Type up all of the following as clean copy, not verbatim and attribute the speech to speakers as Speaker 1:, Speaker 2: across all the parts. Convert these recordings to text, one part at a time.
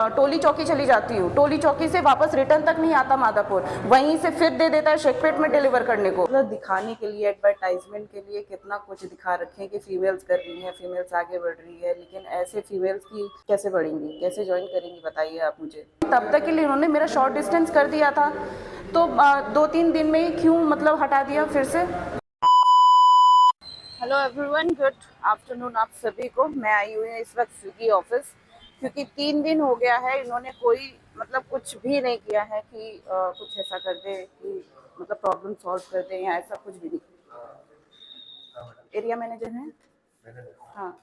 Speaker 1: टोली चौकी चली जाती हूँ, टोली चौकी से वापस रिटर्न तक नहीं आता मादापुर, वहीं से फिर दे देता है शेखपेट में डिलीवर करने को। मतलब दिखाने के लिए, एडवर्टाइजमेंट के लिए कितना कुछ दिखा रखे हैं कि फीमेल्स कर रही हैं, फीमेल्स आगे बढ़ रही है, लेकिन ऐसे फीमेल्स की कैसे बढ़ेंगी, कैसे ज्वाइन करेंगी, बताइए आप मुझे। तब तक के लिए उन्होंने मेरा शॉर्ट डिस्टेंस कर दिया था, तो 2-3 दिन में ही क्यों मतलब हटा दिया फिर से। हेलो एवरीवन, गुड आफ्टरनून आप सभी को। मैं आई हुई हूँ इस वक्त स्विगी ऑफिस, क्योंकि 3 दिन हो गया है इन्होंने कोई मतलब कुछ भी नहीं किया है कि कुछ ऐसा कर दे कि मतलब प्रॉब्लम सॉल्व कर दे, या ऐसा कुछ भी नहीं। एरिया मैनेजर है। हाँ,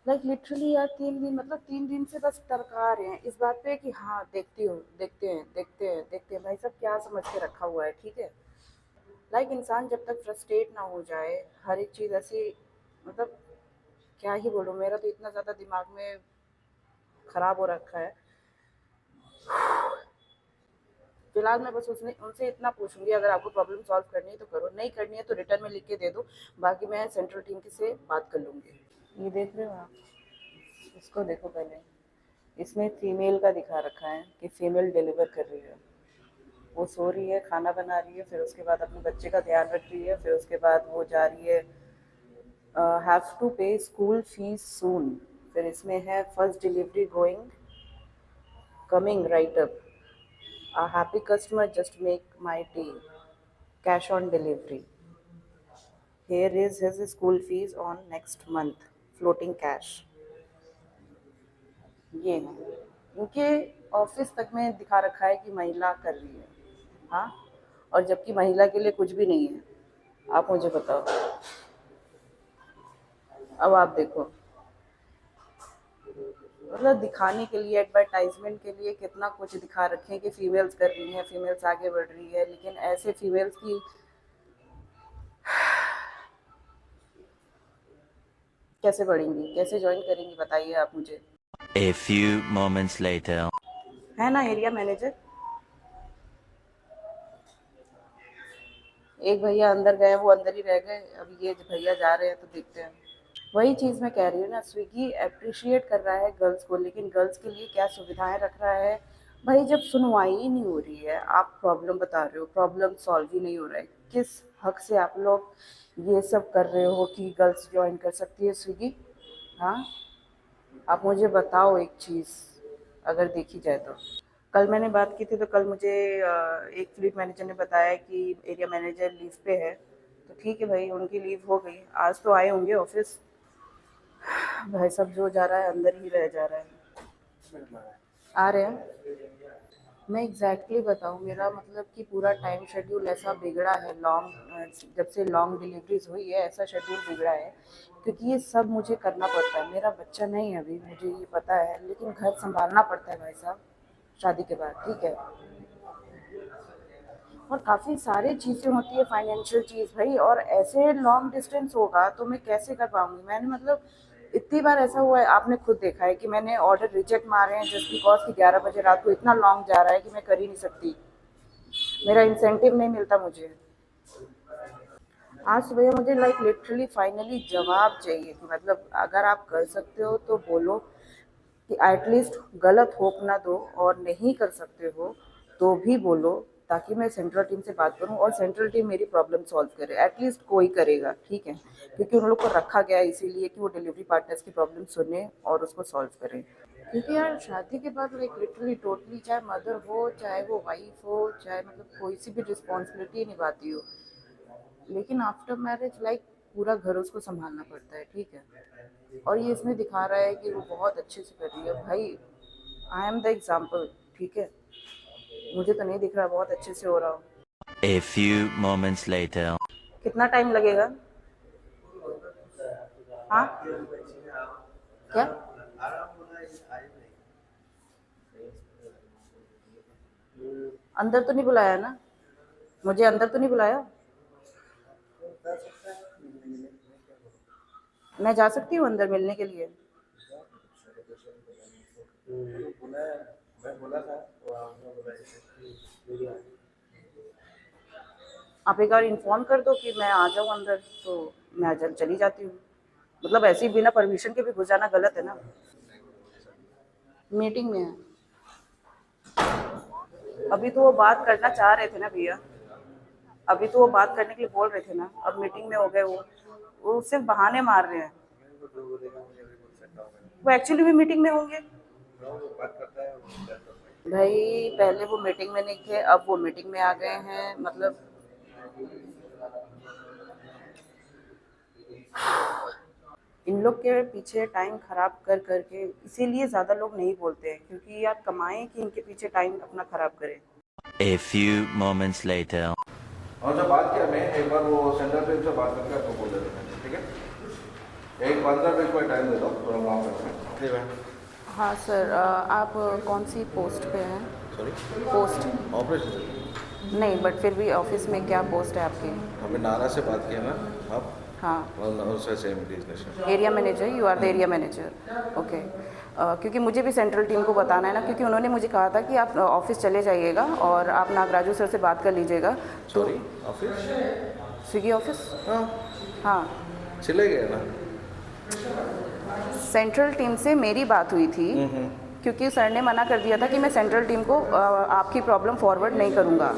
Speaker 1: लाइक लिटरली यार 3 दिन, मतलब 3 दिन से बस टरका रहे हैं इस बात पे कि हाँ देखती हो, देखते हैं, देखते हैं, देखते हैं। भाई सब क्या समझ के रखा हुआ है, ठीक है। लाइक इंसान जब तक फ्रस्ट्रेट ना हो जाए, हर एक चीज़ ऐसी, मतलब क्या ही बोलूँ, मेरा तो इतना ज़्यादा दिमाग में खराब हो रखा है। फिलहाल मैं बस उसने उनसे इतना पूछूंगी, अगर आपको प्रॉब्लम सॉल्व करनी है तो करो, नहीं करनी है तो रिटर्न में लिख के दे दो, बाकी मैं सेंट्रल टीम से बात कर लूँगी। ये देख रहे हो आप, इसको देखो पहले, इसमें फीमेल का दिखा रखा है कि फीमेल डिलीवर कर रही है। वो सो रही है, खाना बना रही है, फिर उसके बाद अपने बच्चे का ध्यान रख रही है, फिर उसके बाद वो जा रही है हैव टू पे स्कूल फीस सून। फिर इसमें है first delivery going coming right up, a happy customer just make my day, cash on delivery, here is his school fees on next month, floating cash। ये है इनके ऑफिस तक में दिखा रखा है कि महिला कर रही है। हाँ, और जबकि महिला के लिए कुछ भी नहीं है। आप मुझे बताओ, अब आप देखो, मतलब दिखाने के लिए, एडवर्टाइजमेंट के लिए कितना कुछ दिखा रखे हैं कि फीमेल्स कर रही हैं, फीमेल्स आगे बढ़ रही है, लेकिन ऐसे फीमेल्स की कैसे बढ़ेंगी, कैसे ज्वाइन करेंगी, बताइए आप मुझे।
Speaker 2: A few moments later.
Speaker 1: है ना एरिया मैनेजर। एक भैया अंदर गए, वो अंदर ही रह गए, अब ये भैया जा रहे हैं तो देखते हैं। वही चीज़ मैं कह रही हूँ ना, स्विगी अप्रिशिएट कर रहा है गर्ल्स को, लेकिन गर्ल्स के लिए क्या सुविधाएं रख रहा है। भाई जब सुनवाई ही नहीं हो रही है, आप प्रॉब्लम बता रहे हो, प्रॉब्लम सॉल्व ही नहीं हो रहा है, किस हक से आप लोग ये सब कर रहे हो कि गर्ल्स ज्वाइन कर सकती है स्विगी। हाँ, आप मुझे बताओ एक चीज़, अगर देखी जाए तो कल मैंने बात की थी, तो कल मुझे एक फ्लीट मैनेजर ने बताया कि एरिया मैनेजर लीव पे है। तो ठीक है भाई, उनकी लीव हो गई, आज तो आए होंगे ऑफिस। भाई सब जो जा रहा है अंदर ही रह जा रहा है। आ रहे हैं। मैं एग्जैक्टली बताऊँ, मेरा मतलब कि पूरा टाइम शेड्यूल ऐसा बिगड़ा है, लॉन्ग जब से लॉन्ग डिलीवरीज हुई है ऐसा शेड्यूल बिगड़ा है, क्योंकि ये सब मुझे करना पड़ता है। मेरा बच्चा नहीं है अभी, मुझे ये पता है, लेकिन घर संभालना पड़ता है भाई साहब, शादी के बाद, ठीक है। और काफ़ी सारी चीज़ें होती है, फाइनेंशियल चीज़ भाई, और ऐसे लॉन्ग डिस्टेंस होगा तो मैं कैसे कर पाऊँगी। मैंने मतलब इतनी बार ऐसा हुआ है, आपने खुद देखा है कि मैंने ऑर्डर रिजेक्ट मारे हैं जस्ट बिकॉज कि 11 बजे रात को इतना लॉन्ग जा रहा है कि मैं कर ही नहीं सकती, मेरा इंसेंटिव नहीं मिलता मुझे। आज सुबह मुझे लाइक लिटरली फाइनली जवाब चाहिए कि मतलब अगर आप कर सकते हो तो बोलो, कि एटलीस्ट गलत होप ना दो, और नहीं कर सकते हो तो भी बोलो, ताकि मैं सेंट्रल टीम से बात करूं और सेंट्रल टीम मेरी प्रॉब्लम सॉल्व करे। एटलीस्ट कोई करेगा, ठीक है, क्योंकि उन लोग को रखा गया है इसीलिए कि वो डिलीवरी पार्टनर्स की प्रॉब्लम सुने और उसको सॉल्व करें। क्योंकि यार शादी के बाद लाइक लिटरली टोटली, चाहे मदर हो, चाहे वो वाइफ हो, चाहे मतलब कोई सी भी रिस्पॉन्सिबिलिटी निभाती हो, लेकिन आफ्टर मैरिज लाइक पूरा घर उसको संभालना पड़ता है, ठीक है। और ये इसमें दिखा रहा है कि वो बहुत अच्छे से कर रही है। भाई आई एम द एग्जाम्पल, ठीक है, मुझे तो नहीं दिख रहा बहुत अच्छे से हो रहा हो।
Speaker 2: A few moments later.
Speaker 1: कितना टाइम लगेगा। हाँ, क्या, अंदर तो नहीं बुलाया ना, मुझे अंदर तो नहीं बुलाया। मैं जा सकती हूँ अंदर मिलने के लिए। आप एक बार इन्फॉर्म कर दो कि मैं आ जाऊँ अंदर, तो मैं चली जाती हूँ। मतलब ऐसे ही बिना परमिशन के भी घुस जाना गलत है ना। मीटिंग में है। अभी तो वो बात करना चाह रहे थे ना भैया, अभी तो वो बात करने के लिए बोल रहे थे ना, अब मीटिंग में हो गए वो सिर्फ बहाने मार रहे हैं। वो एक्चुअली भी मीटिंग में होंगे भाई, पहले वो मीटिंग में नहीं थे, अब वो मीटिंग में आ गए हैं। मतलब इन लोग के पीछे टाइम खराब कर करके इसीलिए ज़्यादा लोग नहीं बोलते हैं, क्योंकि यार कमाएं कि इनके पीछे टाइम अपना खराब करें।
Speaker 2: A few moments later.
Speaker 3: और जब बात किया मैं एक बार वो सेंटर पे से बात करके आपको बोल देता हूँ, ठीक है? एक 15 मिनट का टाइम दे दो, थोड़ा काम करते हैं।
Speaker 1: हाँ सर, आप कौन सी पोस्ट पे हैं?
Speaker 3: सॉरी,
Speaker 1: पोस्ट
Speaker 3: ऑपरेशन
Speaker 1: नहीं, बट फिर भी ऑफिस में क्या पोस्ट है आपकी?
Speaker 3: हमें नारा से बात किया ना आप,
Speaker 1: हाँ,
Speaker 3: और उससे same business.
Speaker 1: Area manager, you are the area manager, okay. क्योंकि मुझे भी सेंट्रल टीम को बताना है ना, क्योंकि उन्होंने मुझे कहा था कि आप ऑफिस चले जाइएगा और आप नागराजू सर से बात कर लीजिएगा।
Speaker 3: Sorry, office?
Speaker 1: Swiggy office?
Speaker 3: हाँ,
Speaker 1: हाँ,
Speaker 3: चले गए ना।
Speaker 1: सेंट्रल टीम से मेरी बात हुई थी, क्योंकि सर ने मना कर दिया था कि मैं सेंट्रल टीम को आपकी प्रॉब्लम फॉरवर्ड नहीं करूँगा।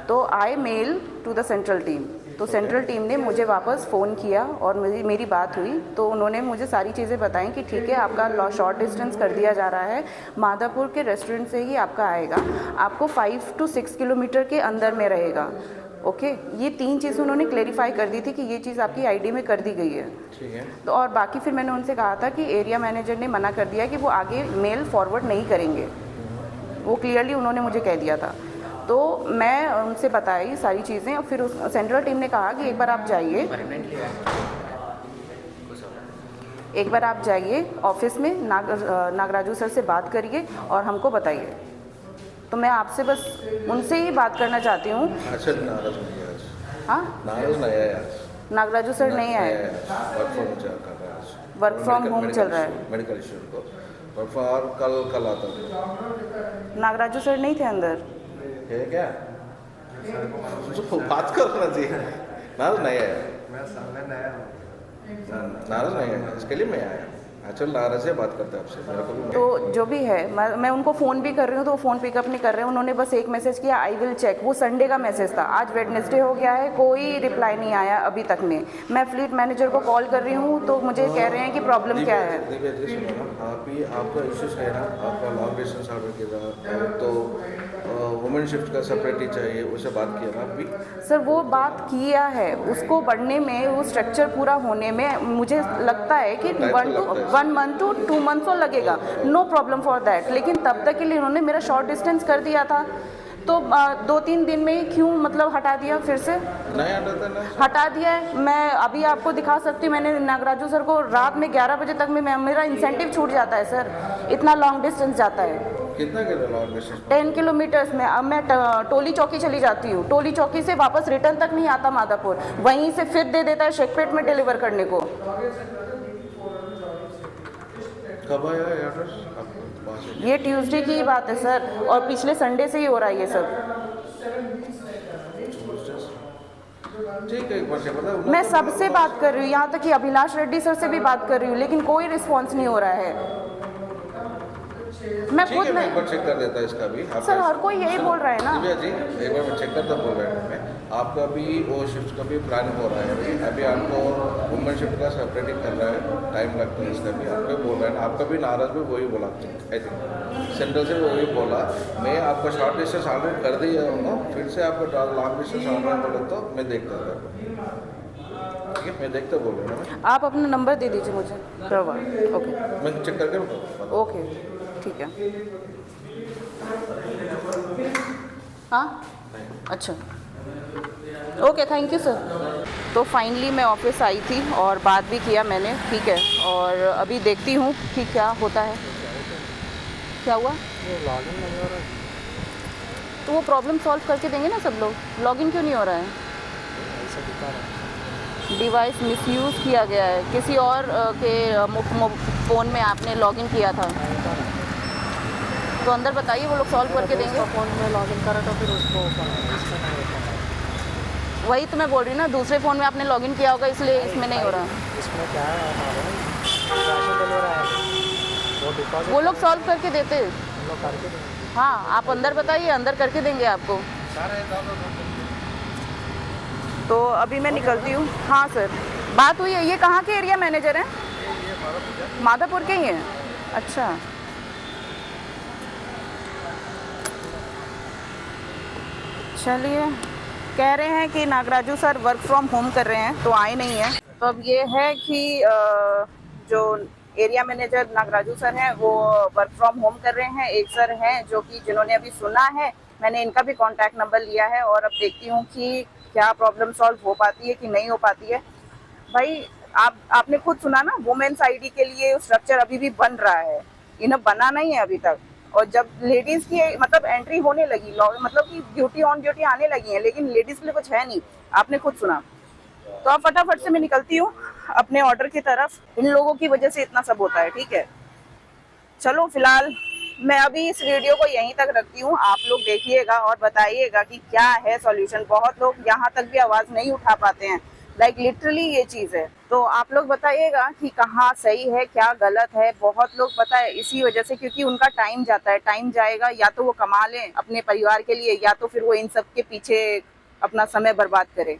Speaker 1: तो I mail to the central team, तो सेंट्रल टीम ने मुझे वापस फ़ोन किया और मेरी बात हुई, तो उन्होंने मुझे सारी चीज़ें बताई कि ठीक है, आपका शॉर्ट डिस्टेंस कर दिया जा रहा है, माधापुर के रेस्टोरेंट से ही आपका आएगा, आपको 5 to 6 किलोमीटर के अंदर में रहेगा, ओके। ये 3 चीज़ उन्होंने क्लेरिफाई कर दी थी कि ये चीज़ आपकी आईडी में कर दी गई है,
Speaker 3: ठीक है।
Speaker 1: तो और बाकी फिर मैंने उनसे कहा था कि एरिया मैनेजर ने मना कर दिया कि वो आगे मेल फॉरवर्ड नहीं करेंगे, वो क्लियरली उन्होंने मुझे कह दिया था। तो मैं उनसे बताई सारी चीज़ें, और फिर उस सेंट्रल टीम ने कहा कि एक बार आप जाइए ऑफिस में, नागराजू सर से बात करिए और हमको बताइए। तो मैं आपसे बस उनसे ही बात करना चाहती हूँ।
Speaker 3: अच्छा, नाराज नहीं है आज?
Speaker 1: हाँ,
Speaker 3: नाराज नहीं है आज?
Speaker 1: नागराजू सर नहीं आए, वर्क फ्रॉम होम चल रहा है,
Speaker 3: मेडिकल इशू को वर्क फ्रॉम, कल आता हूँ।
Speaker 1: नागराजू सर नहीं थे अंदर।
Speaker 3: है क्या? जो बात करना चाहिए। नाराज नहीं है, नाराज नहीं है, इसके लिए मैं आया। चल, नाराज से बात करते हैं आपसे, मेरे को भी।
Speaker 1: तो जो भी है, मैं उनको फ़ोन भी कर रही हूँ तो वो फ़ोन पिकअप नहीं कर रहे हैं। उन्होंने बस एक मैसेज किया, आई विल चेक, वो संडे का मैसेज था, आज वेडनेसडे हो गया है, कोई रिप्लाई नहीं आया अभी तक में। मैं फ्लीट मैनेजर को कॉल कर रही हूँ तो मुझे कह रहे हैं कि प्रॉब्लम क्या है।
Speaker 3: दिव्या जी सुनो ना, आप ही आपका इश्यूज है ना, आपका लॉन्ग डिस्टेंस ऑर्डर किया तो वुमेन शिफ्ट का सेपरेट ही चाहिए, उससे बात किया ना अभी?
Speaker 1: सर वो बात किया है, उसको बढ़ने में, वो स्ट्रक्चर पूरा होने में मुझे लगता है कि 1 month to 2 months तो लगेगा, नो प्रॉब्लम फॉर दैट। लेकिन तब तक के लिए उन्होंने मेरा शॉर्ट डिस्टेंस कर दिया था, तो 2-3 दिन में ही क्यों मतलब हटा दिया, फिर से
Speaker 3: नहीं हटाता ना,
Speaker 1: हटा दिया है। मैं अभी आपको दिखा सकती हूँ, मैंने नागराजू सर को रात में 11 बजे तक में मेरा इंसेंटिव छूट जाता है सर, इतना लॉन्ग डिस्टेंस जाता है।
Speaker 3: कितना किलो लॉन्ग डिस्टेंस?
Speaker 1: 10 किलोमीटर्स में। अब मैं टोली चौकी चली जाती हूँ, टोली चौकी से वापस रिटर्न तक नहीं आता माधापुर, वहीं से फिर दे देता है शेखपेट में डिलीवर करने को।
Speaker 3: कब आया एड्रेस आपको वहाँ से?
Speaker 1: ये ट्यूसडे की ही बात है सर, और पिछले संडे से ही हो रहा है ये सब।
Speaker 3: ठीक है, एक बार से बताओ।
Speaker 1: मैं सबसे बात कर रही हूँ, यहाँ तक कि अभिलाष रेड्डी सर से भी बात कर रही हूँ, लेकिन कोई रिस्पॉन्स नहीं हो रहा है। मैं
Speaker 3: ठीक
Speaker 1: खुद
Speaker 3: है, मैं
Speaker 1: में
Speaker 3: एक बार चेक कर देता इसका भी।
Speaker 1: सर हर कोई यही बोल रहा है ना।
Speaker 3: दिव्या जी, एक बार मैं चेक करता बोल रहा हूँ मैं, आपका भी वो शिफ्ट का भी प्लान हो रहा है अभी आपको वुमेन शिफ्ट का सेपरेटिंग कर रहा है, टाइम लगता है इसका भी, आपको बोल रहा है। आपका भी नाराज भी वही बोला आई थिंक, सेंट्रल से वही बोला, मैं आपका शॉर्ट डिस्टेंस ऑर्डर कर दिया हूँ, फिर से आपको लॉन्ग डिस्टेंस ऑर्डर बोला तो मैं देखता था। ठीक है, मैं देखता बोल रहा हूँ।
Speaker 1: आप अपना नंबर दे दीजिए मुझे, ओके,
Speaker 3: मैं चेक करके बताऊँ।
Speaker 1: ओके, ठीक है। हाँ, अच्छा, ओके, थैंक यू सर। तो फाइनली मैं ऑफिस आई थी और बात भी किया मैंने, ठीक है, और अभी देखती हूँ कि क्या होता है। क्या हुआ?
Speaker 4: लॉगिन नहीं हो रहा है।
Speaker 1: तो वो प्रॉब्लम सॉल्व करके देंगे ना सब लोग, लॉगिन क्यों नहीं हो रहा है?
Speaker 4: ऐसा दिखा रहा है।
Speaker 1: डिवाइस मिसयूज़ किया गया है, किसी और के फ़ोन में आपने लॉगिन किया था, तो अंदर बताइए, वो लोग सॉल्व करके देंगे।
Speaker 4: फ़ोन में लॉगिन करा तो फिर उसको ओपन है, इसका नहीं ओपन है।
Speaker 1: वही तो मैं बोल रही हूँ ना, दूसरे फ़ोन में आपने लॉगिन किया होगा इसलिए इसमें नहीं हो रहा।
Speaker 4: इसमें क्या है हमारे कैश ऑन डिलीवरी है वो डिपॉजिट
Speaker 1: वो लोग सॉल्व करके देते।
Speaker 4: हम लोग करके देंगे।
Speaker 1: हाँ, आप अंदर बताइए, अंदर करके देंगे आपको। तो अभी मैं निकलती हूँ। हाँ सर, बात हुई है। ये कहाँ के एरिया मैनेजर हैं? माधापुर के ही हैं। अच्छा, चलिए। कह रहे हैं कि Nagaraju sir work from home कर रहे हैं तो आए नहीं हैं। तो अब ये है कि जो एरिया मैनेजर नागराजू सर हैं वो वर्क फ्रॉम होम कर रहे हैं। एक सर हैं जो कि जिन्होंने अभी सुना है, मैंने इनका भी कॉन्टैक्ट नंबर लिया है और अब देखती हूँ कि क्या प्रॉब्लम सॉल्व हो पाती है कि नहीं हो पाती है। भाई आपने खुद सुना ना, वुमेन्स आईडी के लिए स्ट्रक्चर अभी भी बन रहा है, इन्हें बना नहीं है अभी तक। और जब लेडीज़ की मतलब एंट्री होने लगी, मतलब कि ड्यूटी ऑन ड्यूटी आने लगी है, लेकिन लेडीज़ के लिए कुछ है नहीं, आपने खुद सुना। तो अब फटाफट से मैं निकलती हूँ अपने ऑर्डर की तरफ। इन लोगों की वजह से इतना सब होता है, ठीक है। चलो फिलहाल मैं अभी इस वीडियो को यहीं तक रखती हूँ। आप लोग देखिएगा और बताइएगा कि क्या है सॉल्यूशन। बहुत लोग यहाँ तक भी आवाज़ नहीं उठा पाते हैं, लाइक लिटरली ये चीज़ है। तो आप लोग बताइएगा कि कहाँ सही है क्या गलत है। बहुत लोग पता है इसी वजह से, क्योंकि उनका टाइम जाता है, टाइम जाएगा या तो वो कमा लें अपने परिवार के लिए या तो फिर वो इन सब के पीछे अपना समय बर्बाद करें।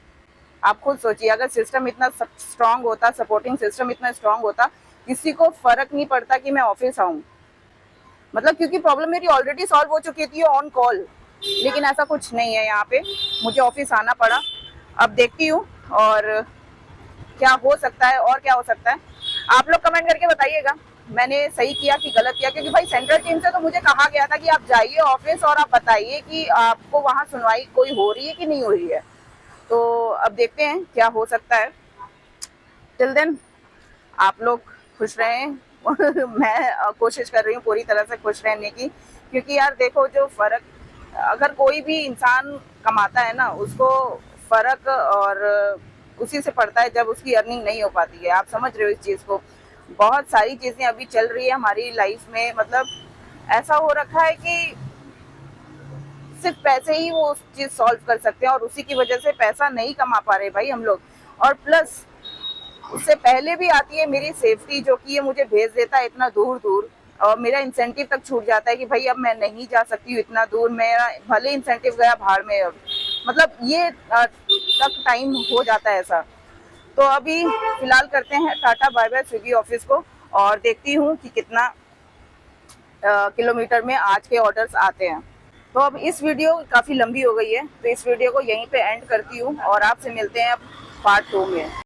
Speaker 1: आप खुद सोचिए, अगर सिस्टम इतना स्ट्रांग होता, सपोर्टिंग सिस्टम इतना स्ट्रांग होता, किसी को फर्क नहीं पड़ता कि मैं ऑफिस आऊँ। मतलब क्योंकि प्रॉब्लम मेरी ऑलरेडी सॉल्व हो चुकी थी ऑन कॉल, लेकिन ऐसा कुछ नहीं है। यहाँ पे मुझे ऑफिस आना पड़ा। अब देखती हूँ और क्या हो सकता है और क्या हो सकता है। आप लोग कमेंट करके बताइएगा मैंने सही किया कि गलत किया, क्योंकि भाई सेंट्रल टीम से तो मुझे कहा गया था कि आप जाइए ऑफिस और आप बताइए कि आपको वहाँ सुनवाई कोई हो रही है कि नहीं हो रही है। तो अब देखते हैं क्या हो सकता है। टिल देन आप लोग खुश रहें। मैं कोशिश कर रही हूँ पूरी तरह से खुश रहने की, क्योंकि यार देखो, जो फ़र्क अगर कोई भी इंसान कमाता है ना, उसको फ़र्क और उसी से पड़ता है जब उसकी अर्निंग नहीं हो पाती है। आप समझ रहे हो इस चीज़ को। बहुत सारी चीज़ें अभी चल रही है हमारी लाइफ में, मतलब ऐसा हो रखा है कि सिर्फ पैसे ही वो उस चीज़ सॉल्व कर सकते हैं और उसी की वजह से पैसा नहीं कमा पा रहे भाई हम लोग। और प्लस उससे पहले भी आती है मेरी सेफ्टी, जो कि ये मुझे भेज देता है इतना दूर दूर और मेरा इंसेंटिव तक छूट जाता है कि भाई अब मैं नहीं जा सकती हूँ इतना दूर। मेरा भले इंसेंटिव गया भाड़ में, अब मतलब ये तक टाइम हो जाता है ऐसा। तो अभी फिलहाल करते हैं tata bye bye Swiggy office को और देखती हूँ कि कितना किलोमीटर में आज के ऑर्डर्स आते हैं। तो अब इस वीडियो काफ़ी लंबी हो गई है, तो इस वीडियो को यहीं पे एंड करती हूँ और आपसे मिलते हैं अब पार्ट 2 में।